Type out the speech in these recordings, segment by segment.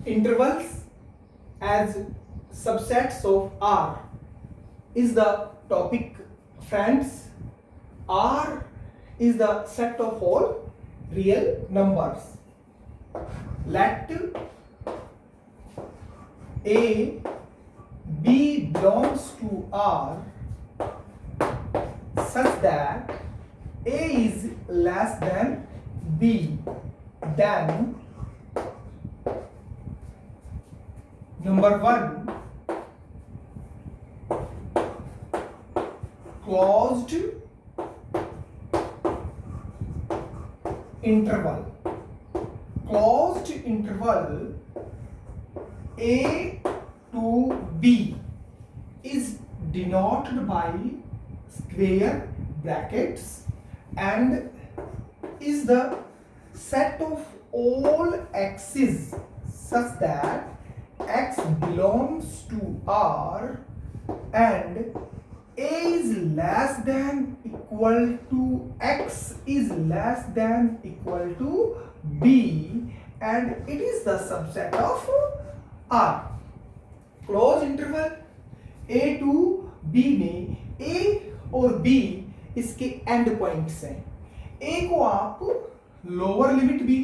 Intervals as subsets of R is the topic, friends. R is the set of all real numbers. Let A B belongs to R such that A is less than B, then number 1, closed interval. Closed interval A to B is denoted by square brackets and is the set of all x's such that x belongs to R and A is less than equal to x is less than equal to B and it is the subset of R. Close interval A to B में A और B इसके end points हैं. A को आप lower limit भी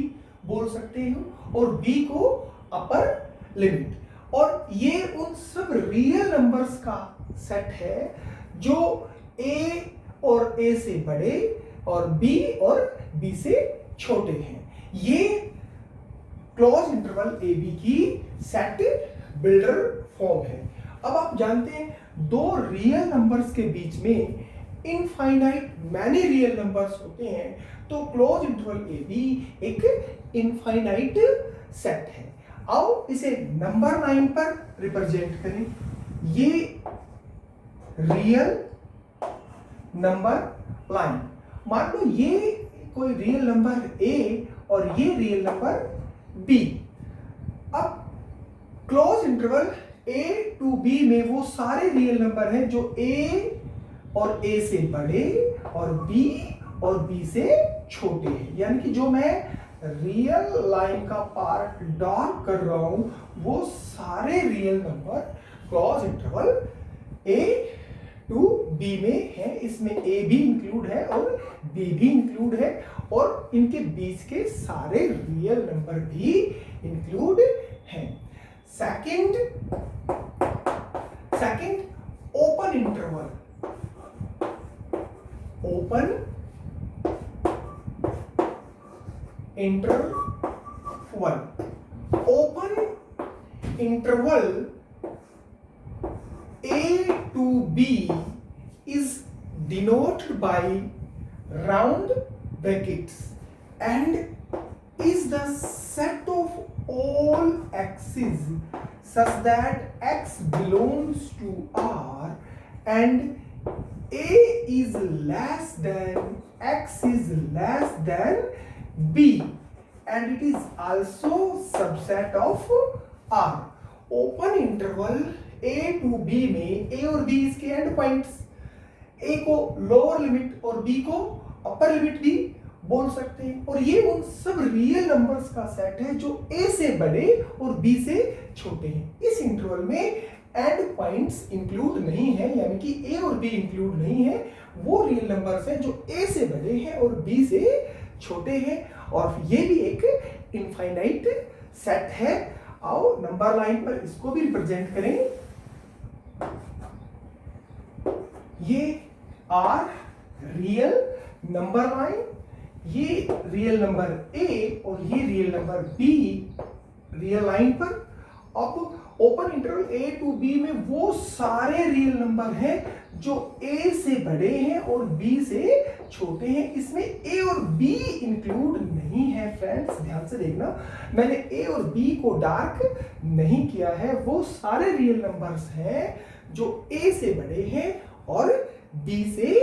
बोल सकते हो और B को अपर लिमिट, और ये उन सब रियल नंबर्स का सेट है जो A और A से बड़े और B और B से छोटे हैं. ये क्लोज इंटरवल ए बी की सेट बिल्डर फॉर्म है. अब आप जानते हैं दो रियल नंबर्स के बीच में इनफाइनाइट मैनी रियल नंबर्स होते हैं, तो क्लोज इंटरवल ए बी एक इनफाइनाइट सेट है. आओ इसे नंबर लाइन पर रिप्रेजेंट करें. ये रियल नंबर लाइन, मान लो ये कोई रियल नंबर ए और ये रियल नंबर बी. अब close interval A to B में वो सारे रियल नंबर हैं जो ए और ए से बड़े और बी और बी से छोटे हैं. यानी कि जो मैं रियल लाइन का पार्ट डार्क कर रहा हूं वो सारे real number close interval A to B में है. इसमें ए भी इंक्लूड है और बी भी इंक्लूड है और इनके बीच के सारे रियल नंबर भी इंक्लूड हैं. Second open interval. Open interval. Open interval A to B is denoted by round brackets and is the set of all x's such that x belongs to R and A is less than x is less than B and it is also subset of R. Open interval A to B में A और B इसके end points, A को lower limit और B को upper limit भी बोल सकते हैं, और ये उन सब रियल नंबर्स का सेट है जो A से बड़े और B से छोटे हैं. इस इंटरवल में एंड पॉइंट्स इंक्लूड नहीं है, यानी कि A और B इंक्लूड नहीं है. वो रियल नंबर्स हैं जो A से बड़े हैं और B से छोटे हैं, और ये भी एक इनफाइनाइट सेट है. आओ नंबर लाइन पर इसको भी रिप्रेजेंट करें. ये आर रियल नंबर लाइन, ये रियल नंबर ए और ये real number B real line पर. अब open interval A to B में वो सारे रियल नंबर हैं जो ए से बड़े हैं और बी से छोटे हैं. इसमें ए और बी इंक्लूड नहीं है. फ्रेंड्स ध्यान से देखना, मैंने ए और बी को डार्क नहीं किया है. वो सारे रियल नंबर्स हैं जो ए से बड़े हैं और बी से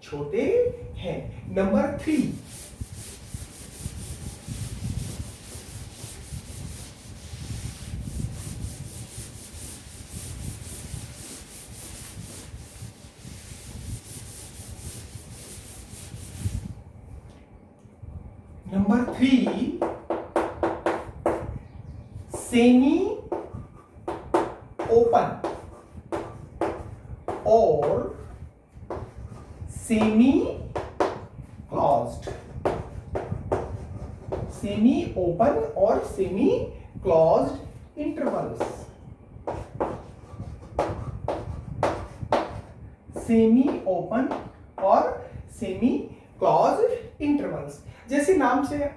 छोटे हैं. नंबर 3, सेमी ओपन और सेमी क्लोज्ड, सेमी ओपन और semi closed intervals, semi open और सेमी क्लोज्ड इंटरवल्स। जैसे नाम से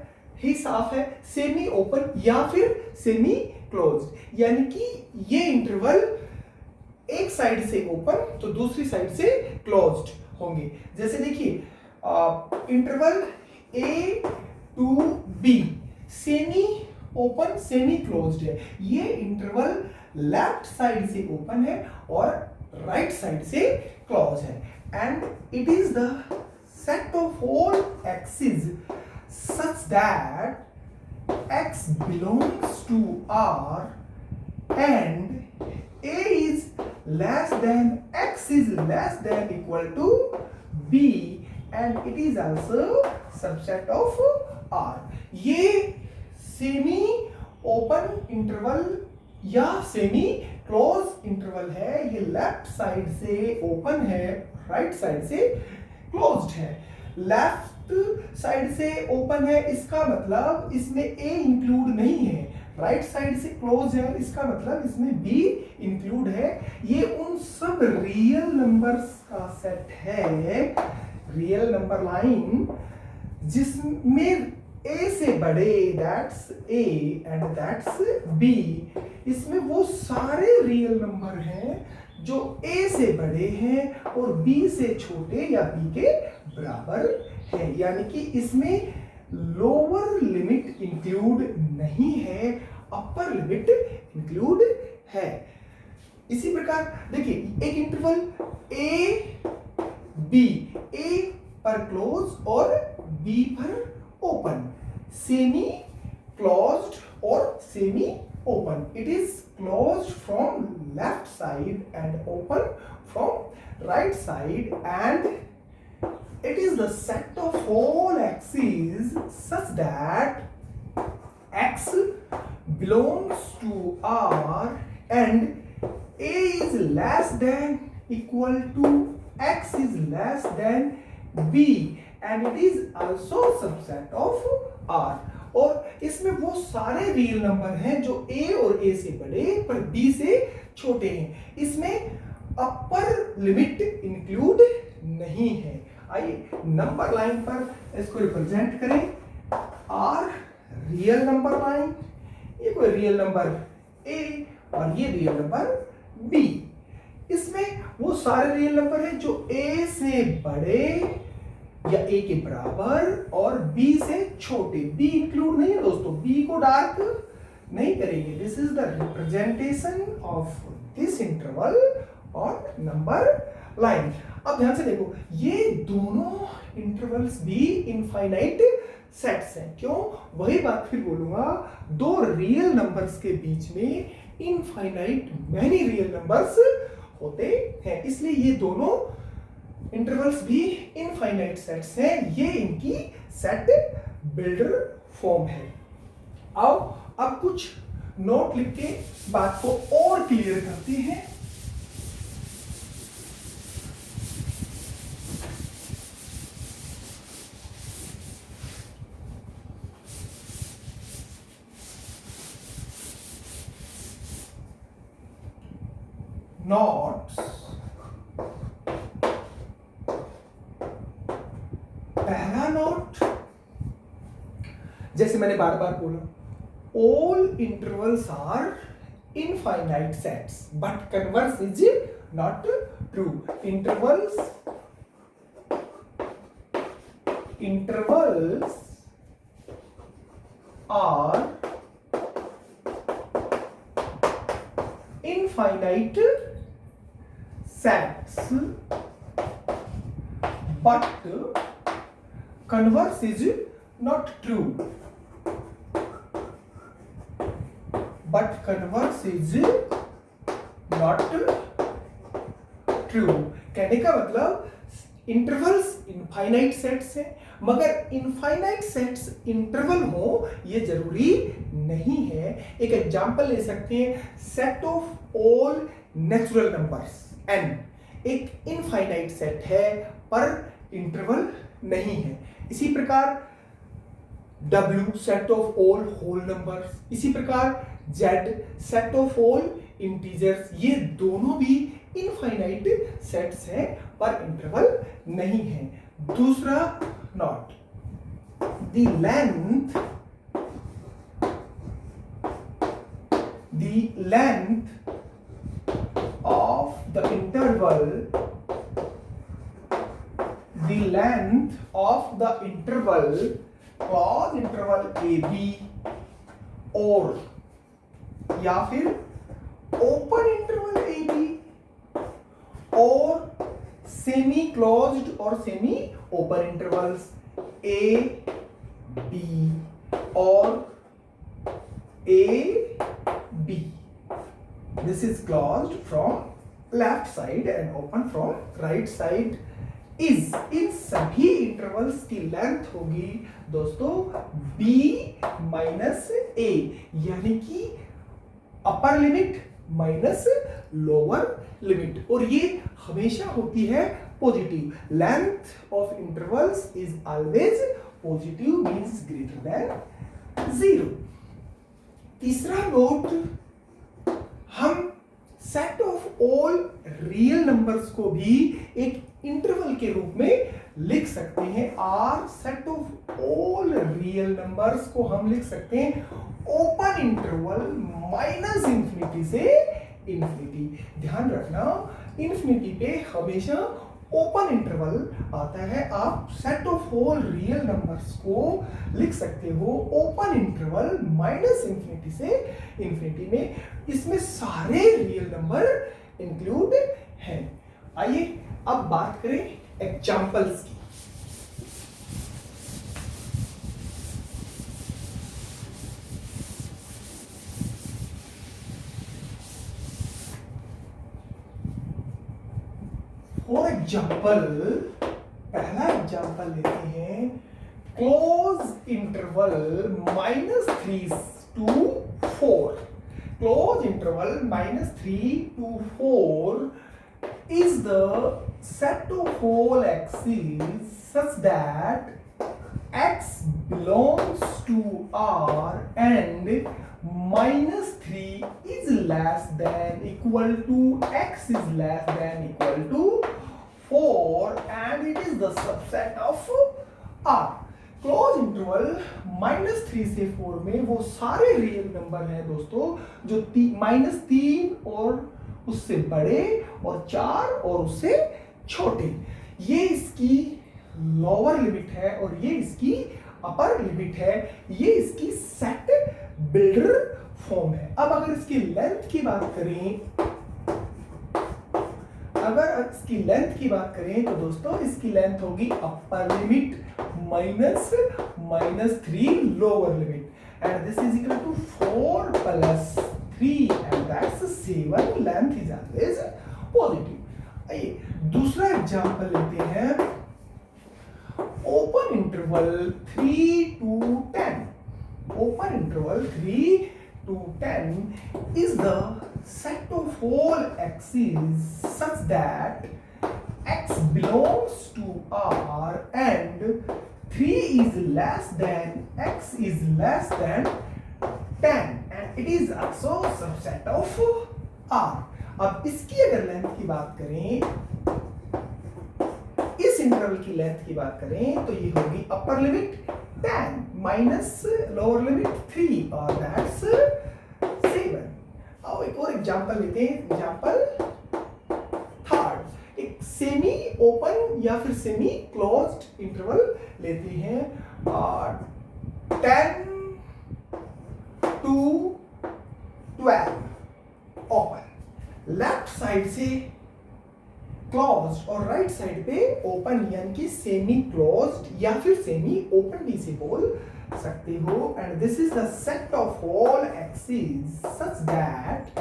ही साफ है, सेमी ओपन या फिर सेमी क्लोज्ड, यानी कि ये इंटरवल एक साइड से ओपन तो दूसरी साइड से क्लोज्ड होंगे। जैसे देखिए interval A to B semi open semi closed है, ये इंटरवल लेफ्ट साइड से ओपन है और राइट साइड से क्लोज है, and it is the set of all x's such that x belongs to R and A is less than x is less than equal to B and it is also subset of R। ये semi open interval या semi close interval है, ये left side से open है, right side से closed है। Left side से open है इसका मतलब इसमें A इंक्लूड नहीं है, राइट साइड से क्लोज है इसका मतलब इसमें B इंक्लूड है। ये उन सब रियल नंबर्स का सेट है, रियल नंबर लाइन, जिसमें A से बड़े that's A and that's B, इसमें वो सारे रियल नंबर हैं जो A से बड़े हैं और B से छोटे या B के बराबर है, यानी कि इसमें लोअर लिमिट इंक्लूड नहीं है, अपर लिमिट इंक्लूड है। इसी प्रकार देखिए एक इंटरवल A B, A पर क्लोज और B पर ओपन, सेमी क्लोज्ड और semi open, it is closed from left side and open from right side, and it is the set of all axes such that x belongs to R and A is less than equal to x is less than B and it is also subset of R। और इसमें वो सारे real number हैं जो A और A से बड़े पर B से छोटे हैं, इसमें अपर लिमिट इंक्लूड नहीं है। आइए नंबर लाइन पर इसको रिप्रेजेंट करें, R रियल नंबर लाइन, ये कोई रियल नंबर A और ये रियल नंबर B, इसमें वो सारे रियल नंबर हैं जो A से बड़े या A के बराबर और B से छोटे, B इंक्लूड नहीं है दोस्तों, B को डार्क नहीं करेंगे। This is the representation of this interval और नंबर लाइन। अब ध्यान से देखो, ये दोनों इंटरवल्स भी इनफाइनाइट सेट्स हैं। क्यों? वही बात फिर बोलूंगा, दो रियल नंबर्स के बीच में इनफाइनाइट मैनी रियल नंबर्स होते हैं, इसलिए ये दोनों इंटरवल्स भी इनफाइनाइट सेट्स हैं, ये इनकी सेट बिल्डर फॉर्म है। आओ अब कुछ नोट लिख के बात को और क्लियर करते हैं। नोट्स, पहला नोट, जैसे मैंने बार बार बोला, all intervals are infinite sets but converse is not true. Intervals are infinite sets but converse is not true, but converse is not true। कहने का मतलब इंटरवल्स इनफाइनाइट सेट्स हैं मगर इनफाइनाइट सेट्स इंटरवल हो ये जरूरी नहीं है। एक एग्जांपल ले सकते हैं, set of all natural numbers n एक इनफाइनाइट सेट है पर इंटरवल नहीं है। इसी प्रकार W set of all whole numbers, इसी प्रकार Z set of all integers, ये दोनों भी इनफाइनाइट सेट्स हैं पर इंटरवल नहीं है। दूसरा not, the length of the interval, the length of the interval, close interval AB और या फिर open interval AB और सेमी क्लोज्ड और semi open intervals A B और A B, this is closed from left side and open from right side, is इन सभी intervals की length होगी दोस्तों b माइनस a, यानी कि upper limit minus lower limit, और ये हमेशा होती है positive. Length of intervals is always positive, means greater than 0। तीसरा नोट, हम set of all real numbers को भी एक इंटरवल के रूप में लिख सकते हैं। R set of all real numbers को हम लिख सकते हैं ओपन इंटरवल माइनस इंफिनिटी से इंफिनिटी। ध्यान रखना, इंफिनिटी पे हमेशा ओपन इंटरवल आता है। आप set of all real numbers को लिख सकते हो ओपन इंटरवल माइनस इंफिनिटी से इंफिनिटी में। इसमें सारे रियल नंबर इंक्लूड हैं। आइए अब बात करें एग्जांपल्स की। फॉर एग्जाम्पल, पहला एग्जाम्पल लेते हैं, close interval -3 to 4। Close interval -3 to 4 is the set of all x's such that x belongs to R and -3 is less than equal to x is less than equal to 4 and it is the subset of R। Close interval -3 से 4 में वो सारे real number हैं दोस्तों जो -3 और उससे बड़े और 4 और उससे छोटे। ये इसकी लोअर लिमिट है और ये इसकी अपर लिमिट है। ये इसकी सेट बिल्डर फॉर्म है। अब अगर इसकी लेंथ की बात करें, तो दोस्तों इसकी लेंथ होगी upper limit -3 lower limit and this is equal to 4 + 3 and that's 7। Length is always positive. आइए दूसरा एग्जांपल लेते हैं, open interval 3 to 10। Open interval 3 to 10 is the set of all x's such that x belongs to R and 3 is less than x is less than 10 and it is also subset of R। अब इसकी अगर length की बात करें, इस interval की length की बात करें तो ये होगी upper limit 10 minus lower limit 3 और दैट्स 7। अब एक और एग्जांपल लेते हैं, एग्जांपल थर्ड, एक सेमी ओपन या फिर सेमी क्लोज्ड इंटरवल लेते हैं 10 to 12 ओपन। लेफ्ट साइड से क्लोज्ड और राइट साइड पे ओपन, यानी कि सेमी क्लोज्ड या फिर सेमी ओपन भी से बोल सकते हो। And this is the set of all axis such that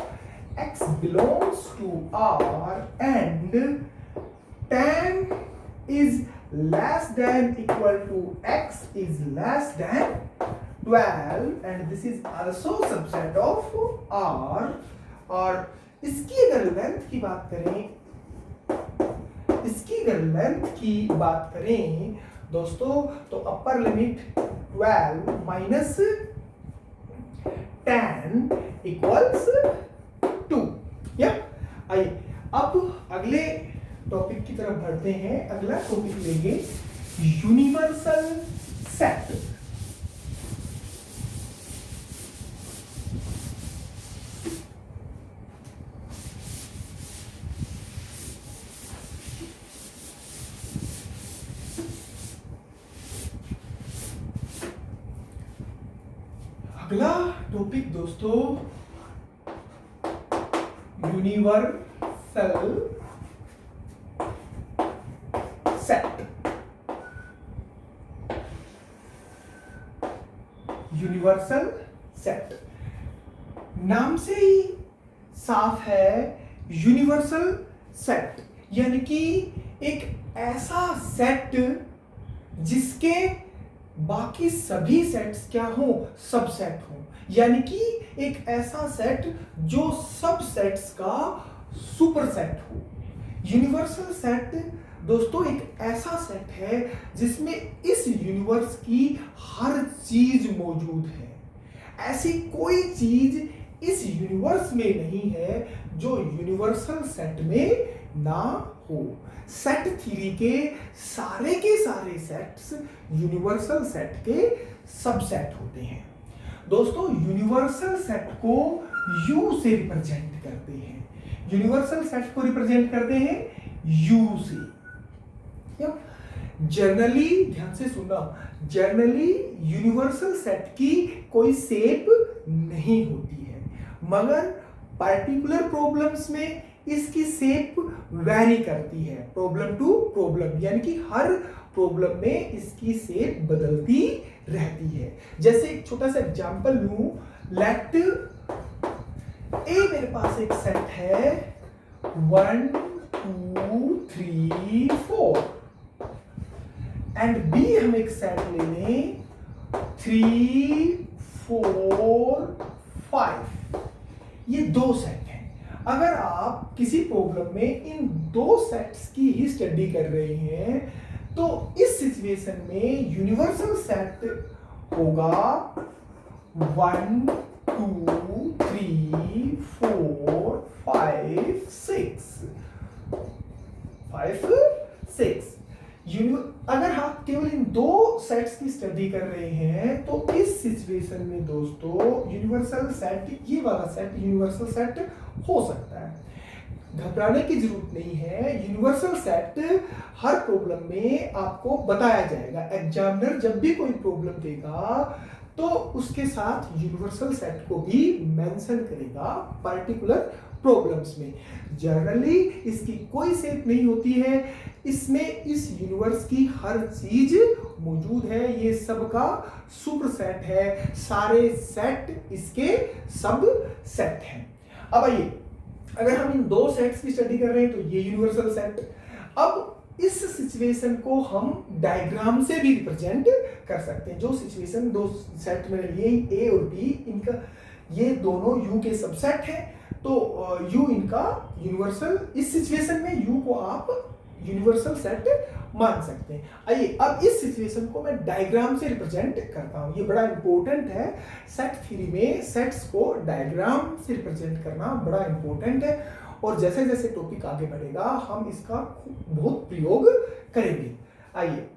x belongs to R and 10 is less than equal to x is less than 12 and this is also subset of R। और इसकी अगर length की बात करें, दोस्तों तो upper limit 12 minus 10 equals 2। या आइए अब अगले टॉपिक की तरफ बढ़ते हैं। अगला टॉपिक लेंगे यूनिवर्सल सेट। अगला टॉपिक दोस्तों यूनिवर्सल सेट। यूनिवर्सल सेट नाम से ही साफ है, यूनिवर्सल सेट यानी कि एक ऐसा सेट जिसके बाकी सभी सेट्स क्या हो, सबसेट हो, यानी कि एक ऐसा सेट जो सब सेट्स का सुपरसेट हो। यूनिवर्सल सेट दोस्तों एक ऐसा सेट है जिसमें इस यूनिवर्स की हर चीज मौजूद है। ऐसी कोई चीज इस यूनिवर्स में नहीं है जो यूनिवर्सल सेट में ना हो। सेट थ्योरी के सारे सेट्स यूनिवर्सल सेट के सबसेट होते हैं। दोस्तों यूनिवर्सल सेट को यू से रिप्रेजेंट करते हैं। यूनिवर्सल सेट को रिप्रेजेंट करते हैं यू से। जनरली ध्यान से सुनना, जनरली यूनिवर्सल सेट की कोई शेप नहीं होती है, मगर पार्टिकुलर प्रॉब्लम्स में इसकी शेप वैरी करती है प्रॉब्लम टू प्रॉब्लम, यानी कि हर प्रॉब्लम में इसकी शेप बदलती रहती है। जैसे एक छोटा सा एग्जांपल लूं, लेट ए मेरे पास एक सेट है 1 2 3 4 एंड बी हम एक सेट ले लें 3 4 5। ये दो सेट हैं। अगर आप किसी प्रॉब्लम में इन दो सेट्स की ही स्टडी कर रहे हैं तो इस सिचुएशन में यूनिवर्सल सेट होगा 1 2 3 4 5 6। अगर आप केवल इन दो सेट्स की स्टडी कर रहे हैं तो इस सिचुएशन में दोस्तों यूनिवर्सल सेट, ये वाला सेट यूनिवर्सल सेट हो सकता है। घबराने की जरूरत नहीं है, यूनिवर्सल सेट हर प्रॉब्लम में आपको बताया जाएगा। एग्जामिनर जब भी कोई प्रॉब्लम देगा तो उसके साथ यूनिवर्सल सेट को भी मेंशन करेगा पर्टिकुलर प्रॉब्लम्स में। जनरली इसकी कोई शेप नहीं होती है, इसमें इस यूनिवर्स की हर चीज मौजूद है, ये सब का सुपर सेट है, सारे सेट इसके सब सेट हैं। अब आइए, अगर हम इन दो सेट्स की स्टडी कर रहे हैं तो ये यूनिवर्सल सेट। अब इस सिचुएशन को हम डायग्राम से भी रिप्रेजेंट कर सकते हैं। जो सिचुएशन दो सेट में लिए ए और बी, इनका ये दोनों यू के सबसेट हैं, तो यू इनका यूनिवर्सल, इस सिचुएशन में यू को आप यूनिवर्सल सेट मान सकते हैं। आइए अब इस सिचुएशन को मैं डायग्राम से रिप्रेजेंट करता हूं। ये बड़ा इंपॉर्टेंट है, सेट थ्योरी में सेट्स को डायग्राम से रिप्रेजेंट करना बड़ा इंपॉर्टेंट है, और जैसे जैसे टॉपिक आगे बढ़ेगा हम इसका बहुत प्रयोग करेंगे। आइए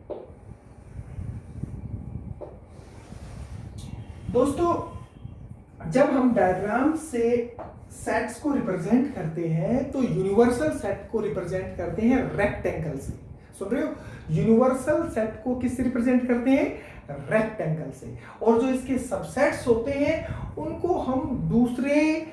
दोस्तों, जब हम डायग्राम से सेट्स को रिप्रेजेंट करते हैं तो यूनिवर्सल सेट को रिप्रेजेंट करते हैं रेक्टेंगल से। सुन रहे हो? यूनिवर्सल सेट को किससे रिप्रेजेंट करते हैं? रेक्टेंगल से। और जो इसके सबसेट्स होते हैं उनको हम दूसरे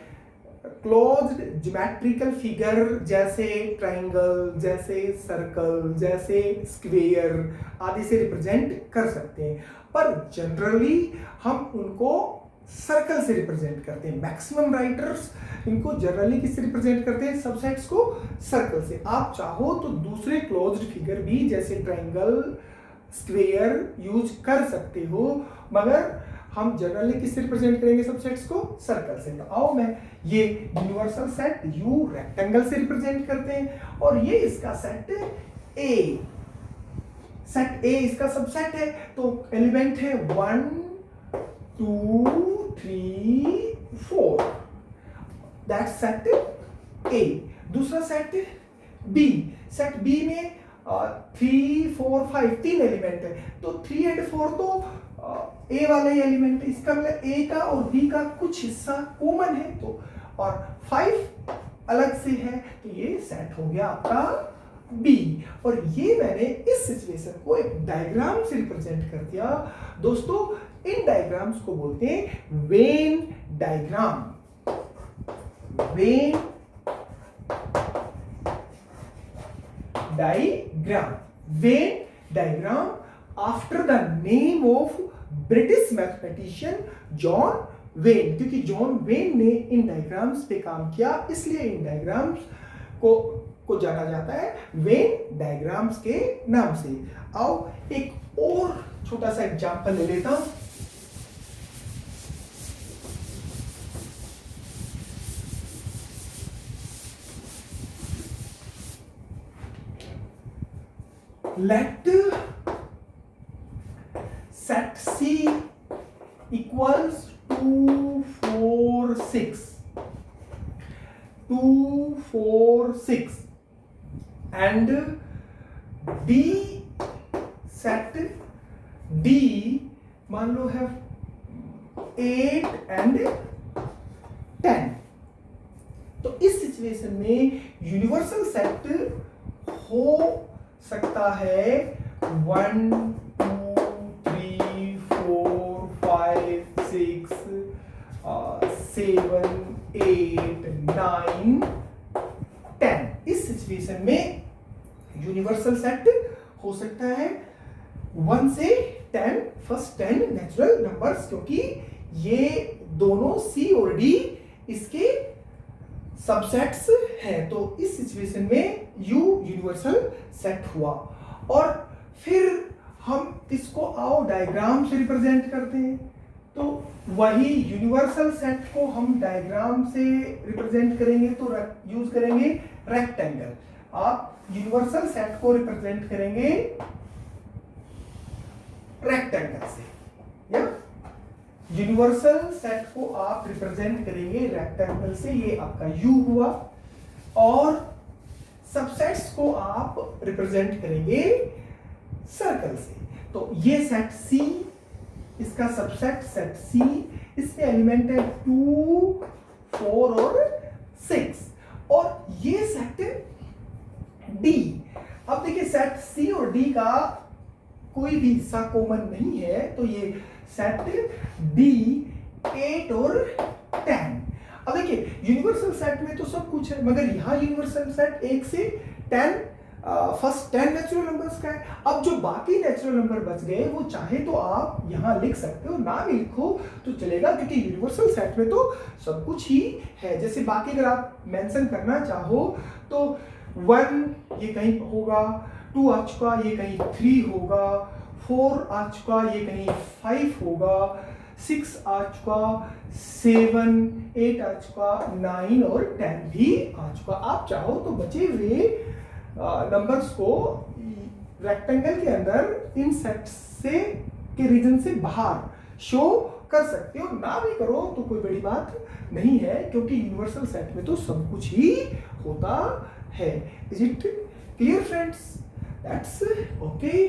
क्लोज्ड ज्योमेट्रिकल फिगर जैसे ट्रायंगल, जैसे सर्कल, जैसे स्क्वायर आदि से रिप्रेजेंट कर सकते हैं, पर जनरली हम उनको सर्कल से रिप्रेजेंट करते हैं। मैक्सिमम राइटर्स इनको जनरली किससे रिप्रेजेंट करते हैं? सबसेट्स को सर्कल से। आप चाहो तो दूसरे क्लोज्ड फिगर भी जैसे ट्रायंगल, स्क्वायर यूज कर सकते हो, मगर हम जनरली किससे रिप्रेजेंट करेंगे सबसेट्स को? सर्कल से। तो आओ मैं ये यूनिवर्सल सेट यू रेक्टेंगल से रिप्रेजेंट करते हैं, और ये इसका सेट ए, सेट ए इसका सबसेट है। तो एलिमेंट है 1 2 3 4, दैट्स सेट ए। दूसरा सेट बी, सेट बी में 3 4 5 तीन एलिमेंट है, तो 3 और 4 तो ए वाला ही एलिमेंट है, इसका मतलब ए का और बी का कुछ हिस्सा कॉमन है, तो और 5 अलग से है, तो ये सेट हो गया आपका बी। और ये मैंने इस सिचुएशन को एक डायग्राम से रिप्रेजेंट कर दिया। दोस्तों इन डायग्राम्स को बोलते हैं Venn diagram. Venn diagram, Venn diagram after the name of British mathematician John when, क्योंकि जॉन वेन ने इन डायग्राम्स पे काम किया, इसलिए इन डायग्राम्स को जाना जाता है वेन डायग्राम्स के नाम से। आओ एक और छोटा सा एग्जांपल ले लेता हूं। Let set C equals 2 4 6, 2 4 6, and D set D मान लो है 8 and 10। तो इस सिचुएशन में यूनिवर्सल सेट हो सकता है 1 2 3 4 5 6 7 8 9 10। इस सिचुएशन में यूनिवर्सल सेट हो सकता है 1 से 10, फर्स्ट 10 नेचुरल नंबर्स, क्योंकि ये दोनों सी और डी इसके सबसेट्स है। तो इस सिचुएशन में U यूनिवर्सल सेट हुआ। और फिर हम इसको आओ डायग्राम से रिप्रेजेंट करते हैं। तो वही यूनिवर्सल सेट को हम डायग्राम से रिप्रेजेंट करेंगे, तो यूज करेंगे रेक्टेंगल। आप यूनिवर्सल सेट को रिप्रेजेंट करेंगे रेक्टेंगल से, या यूनिवर्सल सेट को आप रिप्रेजेंट करेंगे रेक्टेंगल से। ये आपका U हुआ। और सबसेट्स को आप रिप्रेजेंट करेंगे सर्कल से। तो ये सेट C, इसका सबसेट सेट C, इसमें एलिमेंट है 2 4 और 6, और ये सेट D। अब देखिए सेट C और D का कोई भी हिस्सा कॉमन नहीं है, तो ये सेट D 8 और 10। अब देखिए यूनिवर्सल सेट में तो सब कुछ है, मगर यहाँ यूनिवर्सल सेट 1 से 10 फर्स्ट 10 नेचुरल नंबर्स का है। अब जो बाकी नेचुरल नंबर बच गए वो चाहे तो आप यहाँ लिख सकते हो, ना भी लिखो तो चलेगा, क्योंकि यूनिवर्सल सेट में तो सब कुछ ही है। जैसे बाकी अगर आप मेंशन करना चाहो तो 1 ये कहीं होगा, 2 आ चुका ये कहीं 3 होगा, 4 आ चुका ये कहीं 5 होगा, 6 आ चुका, 7 8 आ चुका, 9 और 10 भी आ चुका। आप चाहो तो बचे हुए नंबर्स को रेक्टेंगल के अंदर इन सेट्स से के रीजन से बाहर शो कर सकते हो, ना भी करो तो कोई बड़ी बात नहीं है, क्योंकि यूनिवर्सल सेट में तो सब कुछ ही होता है। Is it clear friends? That's okay.